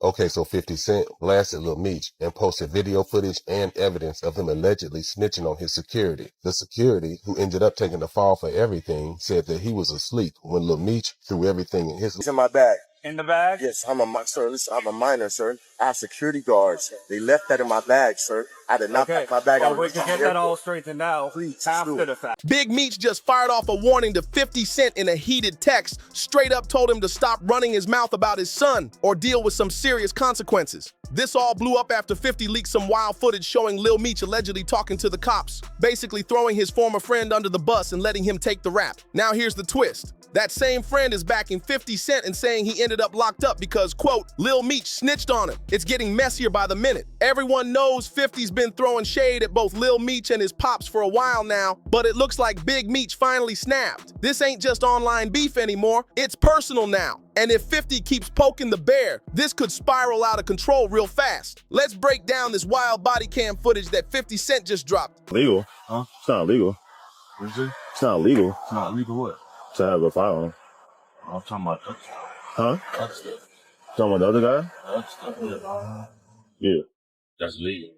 Okay, so 50 Cent blasted Lil Meech and posted video footage and evidence of him allegedly snitching on his security. The security, who ended up taking the fall for everything, said that he was asleep when Lil Meech threw everything in his... It's in my bag. In the bag? Yes, I'm a minor, sir. I have security guards. They left that in my bag, sir. I did not pack my bag. Well, we can get that all straightened out after the fact. Big Meech just fired off a warning to 50 Cent in a heated text, straight up told him to stop running his mouth about his son or deal with some serious consequences. This all blew up after 50 leaked some wild footage showing Lil Meech allegedly talking to the cops, basically throwing his former friend under the bus and letting him take the rap. Now here's the twist. That same friend is backing 50 Cent and saying he ended up locked up because, quote, Lil Meech snitched on him. It's getting messier by the minute. Everyone knows 50's been throwing shade at both Lil Meech and his pops for a while now, but it looks like Big Meech finally snapped. This ain't just online beef anymore, it's personal now. And if 50 keeps poking the bear, this could spiral out of control real fast. Let's break down this wild body cam footage that 50 Cent just dropped. Legal? Huh? It's not legal. What is it? It's not legal. It's not legal what? To have a firearm. I'm talking about that. Huh? That's stuff. Talking about the other guy? That's stuff. Yeah. That's legal.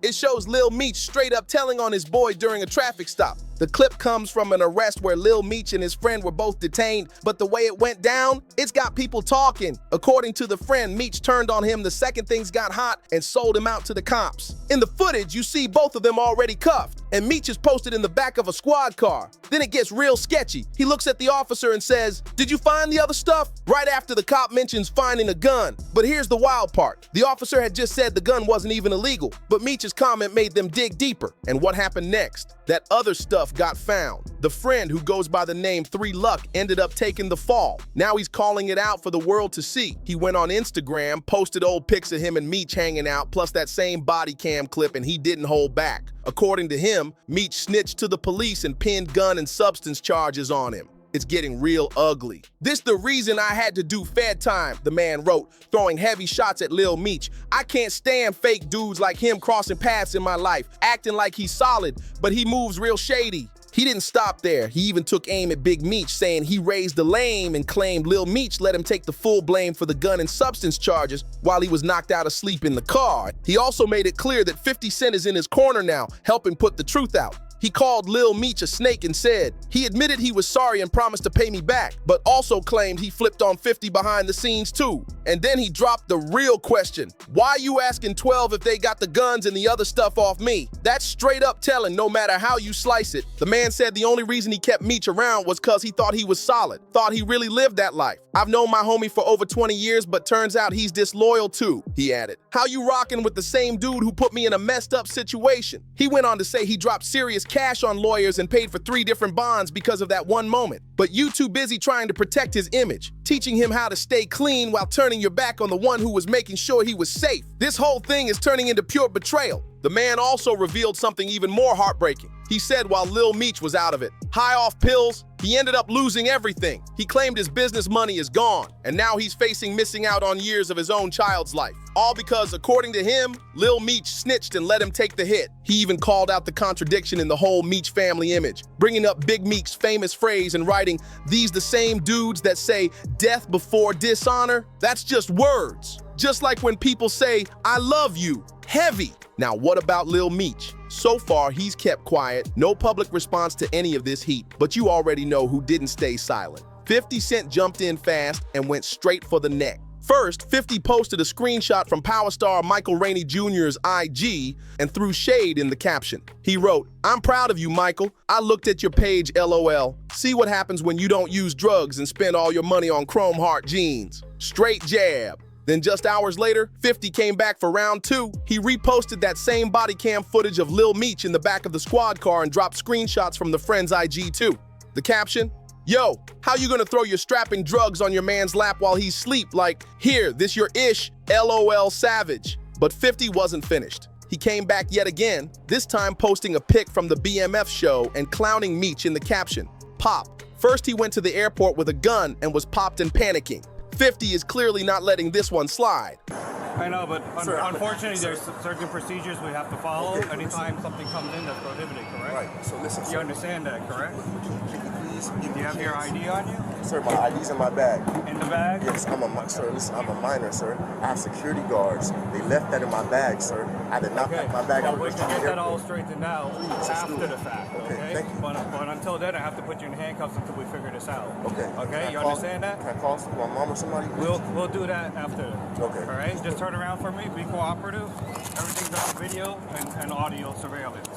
It shows Lil Meech straight up telling on his boy during a traffic stop. The clip comes from an arrest where Lil Meech and his friend were both detained, but the way it went down, it's got people talking. According to the friend, Meech turned on him the second things got hot and sold him out to the cops. In the footage, you see both of them already cuffed, and Meech is posted in the back of a squad car. Then it gets real sketchy. He looks at the officer and says, "Did you find the other stuff?" Right after the cop mentions finding a gun. But here's the wild part. The officer had just said the gun wasn't even illegal, but Meech's comment made them dig deeper. And what happened next? That other stuff got found. The friend, who goes by the name 3 Luck, ended up taking the fall. Now he's calling it out for the world to see. He went on Instagram, posted old pics of him and Meech hanging out, plus that same body cam clip, and he didn't hold back. According to him, Meech snitched to the police and pinned gun and substance charges on him. It's getting real ugly. This the reason I had to do Fed time, the man wrote, throwing heavy shots at Lil Meech. I can't stand fake dudes like him crossing paths in my life, acting like he's solid, but he moves real shady. He didn't stop there. He even took aim at Big Meech, saying he raised the lame and claimed Lil Meech let him take the full blame for the gun and substance charges while he was knocked out asleep in the car. He also made it clear that 50 Cent is in his corner now, helping put the truth out. He called Lil Meech a snake and said, he admitted he was sorry and promised to pay me back, but also claimed he flipped on 50 behind the scenes too. And then he dropped the real question. Why you asking 12 if they got the guns and the other stuff off me? That's straight up telling, no matter how you slice it. The man said the only reason he kept Meech around was cause he thought he was solid, thought he really lived that life. I've known my homie for over 20 years, but turns out he's disloyal too, he added. How you rocking with the same dude who put me in a messed up situation? He went on to say he dropped serious cash on lawyers and paid for 3 different bonds because of that one moment. But you too busy trying to protect his image, teaching him how to stay clean while turning your back on the one who was making sure he was safe. This whole thing is turning into pure betrayal. The man also revealed something even more heartbreaking. He said while Lil Meech was out of it, high off pills, he ended up losing everything. He claimed his business money is gone, and now he's facing missing out on years of his own child's life. All because, according to him, Lil Meech snitched and let him take the hit. He even called out the contradiction in the whole Meech family image, bringing up Big Meech's famous phrase and writing, "These the same dudes that say death before dishonor?" That's just words. Just like when people say, "I love you," heavy. Now, what about Lil Meech? So far, he's kept quiet, no public response to any of this heat, but you already know who didn't stay silent. 50 Cent jumped in fast and went straight for the neck. First, 50 posted a screenshot from power star Michael Rainey Jr.'s IG and threw shade in the caption. He wrote, "I'm proud of you, Michael. I looked at your page, LOL. See what happens when you don't use drugs and spend all your money on chrome heart jeans." Straight jab. Then just hours later, 50 came back for round 2. He reposted that same body cam footage of Lil Meech in the back of the squad car and dropped screenshots from the friend's IG too. The caption, "Yo, how you gonna throw your strapping drugs on your man's lap while he's asleep? Like, here, this your ish, LOL savage." But 50 wasn't finished. He came back yet again, this time posting a pic from the BMF show and clowning Meech in the caption, "Pop." First he went to the airport with a gun and was popped and panicking. 50 is clearly not letting this one slide. I know, but unfortunately there's certain procedures we have to follow anytime something comes in that's prohibited, correct? Right, so listen, You understand that, correct? Can you Do you have your ID on you? Sir, my ID's in my bag. In the bag? Yes, sir, listen, I'm a minor, sir. I have security guards. They left that in my bag, sir. I did not pack my bag. Well, we can get that all straightened out after the fact, okay? Thank you. But until then, I have to put you in handcuffs until we figure this out. Okay. Okay, you understand that? Can I call my mom or somebody? We'll do that after. Okay. All right, just turn around for me, be cooperative. Everything's on video and audio surveillance.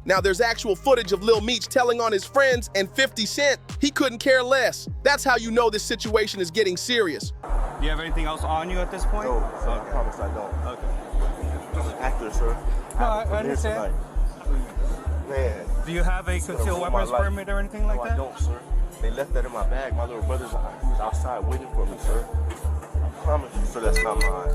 Now there's actual footage of Lil Meech telling on his friends and 50 Cent he couldn't care less. That's how you know this situation is getting serious. Do you have anything else on you at this point? No, sir, I promise I don't. Okay. Just an actor, sir. No, I understand. Man. Do you have a concealed weapons permit or anything like that? I don't, sir. They left that in my bag. My little brother's outside waiting for me, sir. I promise you, sir, that's not mine.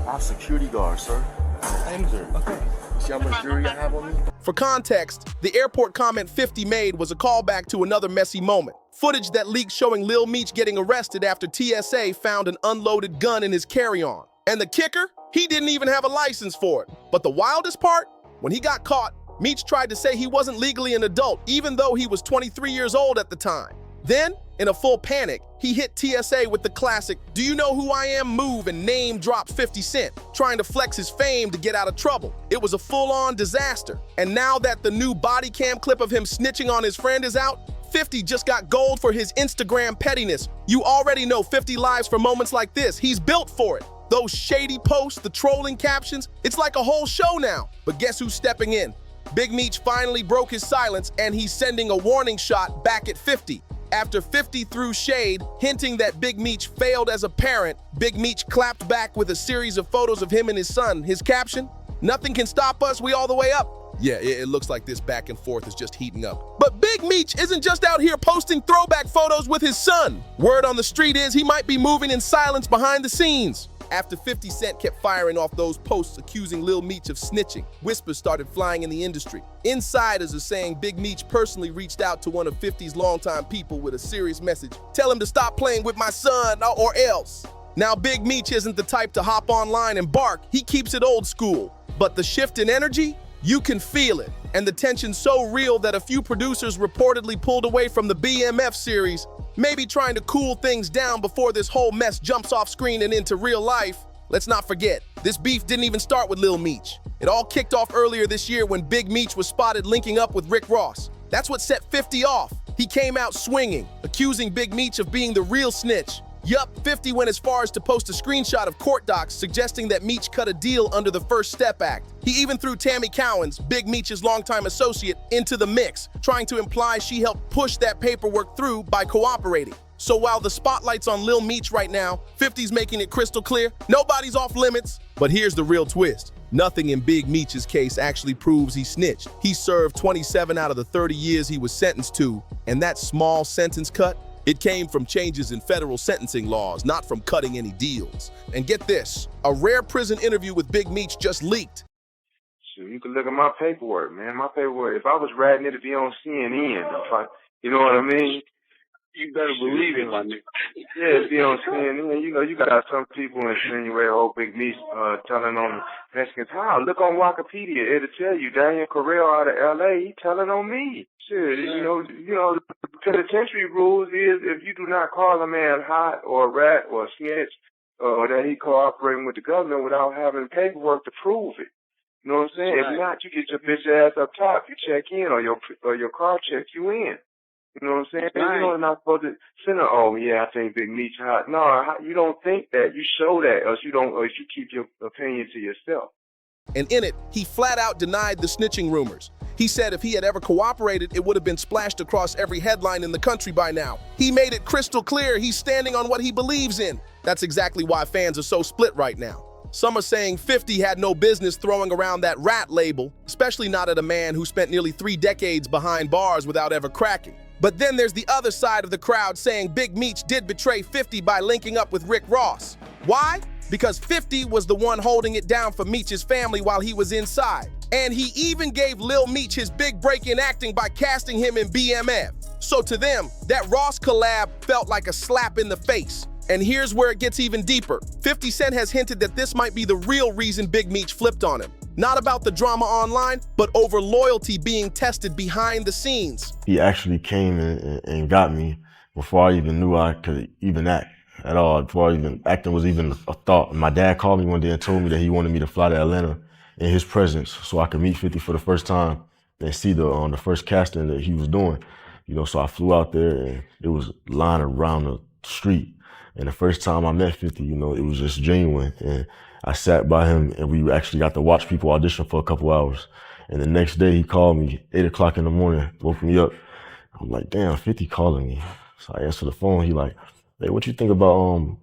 I have security guards, sir. Okay. See how much jewelry I have on me? For context, the airport comment 50 made was a callback to another messy moment. Footage that leaked showing Lil Meech getting arrested after TSA found an unloaded gun in his carry-on. And the kicker? He didn't even have a license for it. But the wildest part? When he got caught, Meech tried to say he wasn't legally an adult, even though he was 23 years old at the time. Then, in a full panic, he hit TSA with the classic, "Do you know who I am?" move and name dropped 50 Cent, trying to flex his fame to get out of trouble. It was a full-on disaster. And now that the new body cam clip of him snitching on his friend is out, 50 just got gold for his Instagram pettiness. You already know 50 lives for moments like this. He's built for it. Those shady posts, the trolling captions, it's like a whole show now. But guess who's stepping in? Big Meech finally broke his silence, and he's sending a warning shot back at 50. After 50 threw shade, hinting that Big Meech failed as a parent, Big Meech clapped back with a series of photos of him and his son. His caption, "Nothing can stop us, we all the way up." Yeah, it looks like this back and forth is just heating up. But Big Meech isn't just out here posting throwback photos with his son. Word on the street is he might be moving in silence behind the scenes. After 50 Cent kept firing off those posts accusing Lil Meech of snitching, whispers started flying in the industry. Insiders are saying Big Meech personally reached out to one of 50's longtime people with a serious message. Tell him to stop playing with my son or else. Now Big Meech isn't the type to hop online and bark. He keeps it old school. But the shift in energy? You can feel it. And the tension's so real that a few producers reportedly pulled away from the BMF series, maybe trying to cool things down before this whole mess jumps off screen and into real life. Let's not forget, this beef didn't even start with Lil Meech. It all kicked off earlier this year when Big Meech was spotted linking up with Rick Ross. That's what set 50 off. He came out swinging, accusing Big Meech of being the real snitch. Yup, 50 went as far as to post a screenshot of court docs suggesting that Meech cut a deal under the First Step Act. He even threw Tammy Cowens, Big Meech's longtime associate, into the mix, trying to imply she helped push that paperwork through by cooperating. So while the spotlight's on Lil Meech right now, 50's making it crystal clear, nobody's off limits. But here's the real twist. Nothing in Big Meech's case actually proves he snitched. He served 27 out of the 30 years he was sentenced to, and that small sentence cut, it came from changes in federal sentencing laws, not from cutting any deals. And get this, a rare prison interview with Big Meech just leaked. Shoot, you can look at my paperwork, man. My paperwork, if I was writing it to be on CNN, you know what I mean? You better believe it, my nigga. Yeah, it'd be on CNN. You know, you got some people insinuate, oh, Big Meech telling on Mexicans. How? Look on Wikipedia. It'll tell you, Daniel Correll out of L.A., he telling on me. Shit, you know, the penitentiary rules is if you do not call a man hot or a rat or a snitch or that he cooperating with the government without having paperwork to prove it. You know what I'm saying? Right. If not, you get your bitch ass up top. You check in or your car check you in. You know what I'm saying? Right. You know, not supposed to send her, oh, yeah, I think Big Meech hot. No, you don't think that. You show that, or you keep your opinion to yourself. And in it, he flat out denied the snitching rumors. He said if he had ever cooperated, it would have been splashed across every headline in the country by now. He made it crystal clear he's standing on what he believes in. That's exactly why fans are so split right now. Some are saying 50 had no business throwing around that rat label, especially not at a man who spent nearly 3 decades behind bars without ever cracking. But then there's the other side of the crowd saying Big Meech did betray 50 by linking up with Rick Ross. Why? Because 50 was the one holding it down for Meech's family while he was inside. And he even gave Lil Meech his big break in acting by casting him in BMF. So to them, that Ross collab felt like a slap in the face. And here's where it gets even deeper. 50 Cent has hinted that this might be the real reason Big Meech flipped on him. Not about the drama online, but over loyalty being tested behind the scenes. He actually came and got me before I even knew I could even act at all, before acting was even a thought. My dad called me one day and told me that he wanted me to fly to Atlanta in his presence so I could meet 50 for the first time and see the first casting that he was doing. You know, so I flew out there and it was a line around the street. And the first time I met 50, you know, it was just genuine. And I sat by him and we actually got to watch people audition for a couple hours. And the next day he called me, 8 o'clock in the morning, woke me up. I'm like, damn, 50 calling me. So I answered the phone. He like, hey, what you think about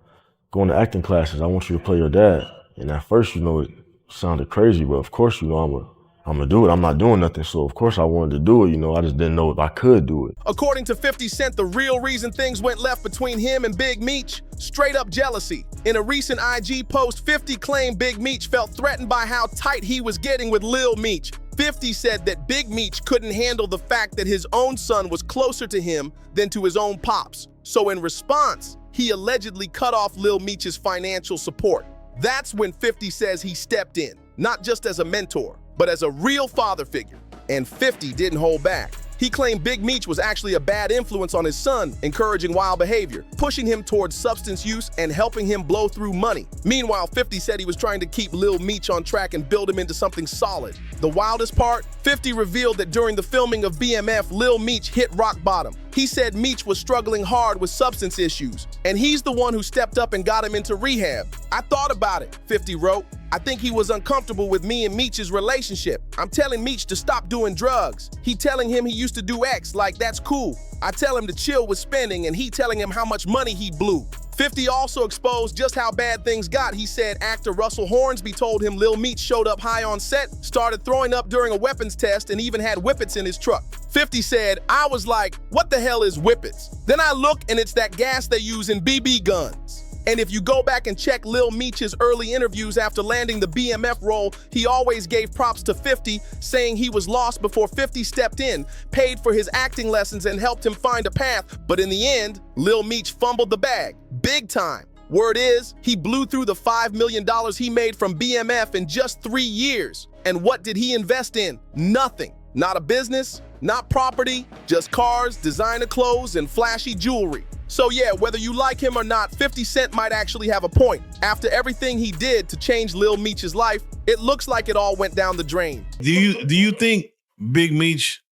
going to acting classes? I want you to play your dad. And at first, you know, it sounded crazy, but of course, you know, I'm gonna do it. I'm not doing nothing. So of course I wanted to do it, you know, I just didn't know if I could do it. According to 50 Cent, the real reason things went left between him and Big Meech, straight up jealousy. In a recent IG post, 50 claimed Big Meech felt threatened by how tight he was getting with Lil Meech. 50 said that Big Meech couldn't handle the fact that his own son was closer to him than to his own pops. So in response, he allegedly cut off Lil Meech's financial support. That's when 50 says he stepped in, not just as a mentor, but as a real father figure. And 50 didn't hold back. He claimed Big Meech was actually a bad influence on his son, encouraging wild behavior, pushing him towards substance use and helping him blow through money. Meanwhile, 50 said he was trying to keep Lil Meech on track and build him into something solid. The wildest part, 50 revealed that during the filming of BMF, Lil Meech hit rock bottom. He said Meech was struggling hard with substance issues, and he's the one who stepped up and got him into rehab. I thought about it, 50 wrote. I think he was uncomfortable with me and Meech's relationship. I'm telling Meech to stop doing drugs. He telling him he used to do X, like that's cool. I tell him to chill with spending and he telling him how much money he blew. 50 also exposed just how bad things got. He said actor Russell Hornsby told him Lil Meech showed up high on set, started throwing up during a weapons test, and even had whippets in his truck. 50 said, I was like, what the hell is whippets? Then I look and it's that gas they use in BB guns. And if you go back and check Lil Meech's early interviews after landing the BMF role, he always gave props to 50, saying he was lost before 50 stepped in, paid for his acting lessons and helped him find a path. But in the end, Lil Meech fumbled the bag, big time. Word is, he blew through the $5 million he made from BMF in just 3 years. And what did he invest in? Nothing. Not a business, not property, just cars, designer clothes, and flashy jewelry. So yeah, whether you like him or not, 50 Cent might actually have a point. After everything he did to change Lil Meech's life, it looks like it all went down the drain. Do you think Big Meech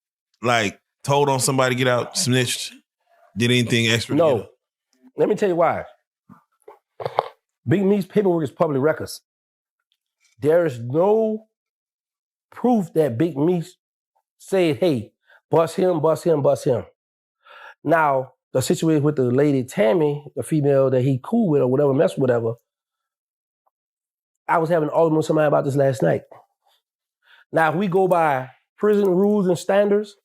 like told on somebody to get out, snitched, did anything extra? No. Let me tell you why. Big Meech's paperwork is public records. There is no proof that Big Meech said, hey, bust him, bust him, bust him. Now, the situation with the lady Tammy, the female that he cool with or whatever, mess with whatever, I was having an argument with somebody about this last night. Now, if we go by prison rules and standards,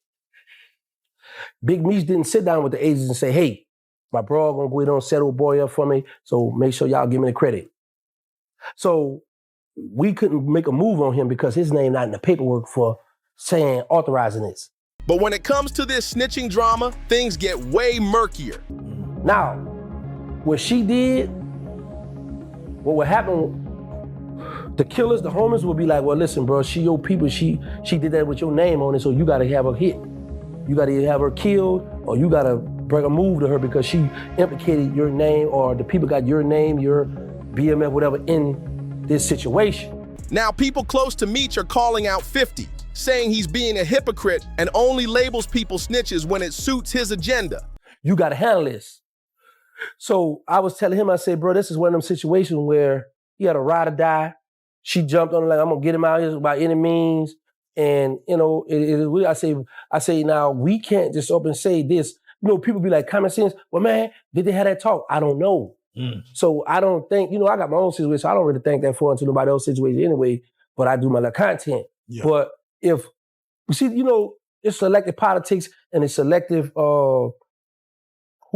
Big Meech didn't sit down with the agents and say, hey, my bro gonna go ahead and settle boy up for me, so make sure y'all give me the credit. So we couldn't make a move on him because his name not in the paperwork for saying, authorizing this. But when it comes to this snitching drama, things get way murkier. Now, what she did, what would happen, the killers, the homies would be like, well, listen, bro, she your people, she did that with your name on it, so you gotta have her hit. You gotta either have her killed, or you gotta bring a move to her because she implicated your name, or the people got your name, your BMF, whatever, in this situation. Now, people close to Meech are calling out 50, saying he's being a hypocrite and only labels people snitches when it suits his agenda. You gotta handle this. So I was telling him, I said, bro, this is one of them situations where he had a ride or die. She jumped on him like, I'm gonna get him out here by any means. And, you know, I say, now, we can't just up and say this. You know, people be like, common sense, well, man, did they have that talk? I don't know. So I don't think, you know, I got my own situation, so I don't really think that far into nobody else's situation anyway, but I do my little content. Yeah. But if, you see, you know, it's selective politics and it's selective who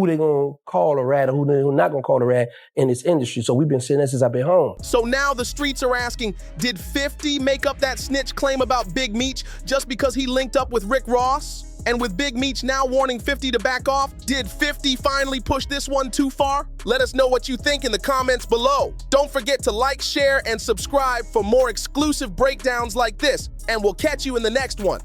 they gonna call a rat or who they not gonna call a rat in this industry. So we've been saying that since I've been home. So now the streets are asking, did 50 make up that snitch claim about Big Meech just because he linked up with Rick Ross? And with Big Meech now warning 50 to back off, did 50 finally push this one too far? Let us know what you think in the comments below. Don't forget to like, share, and subscribe for more exclusive breakdowns like this, and we'll catch you in the next one.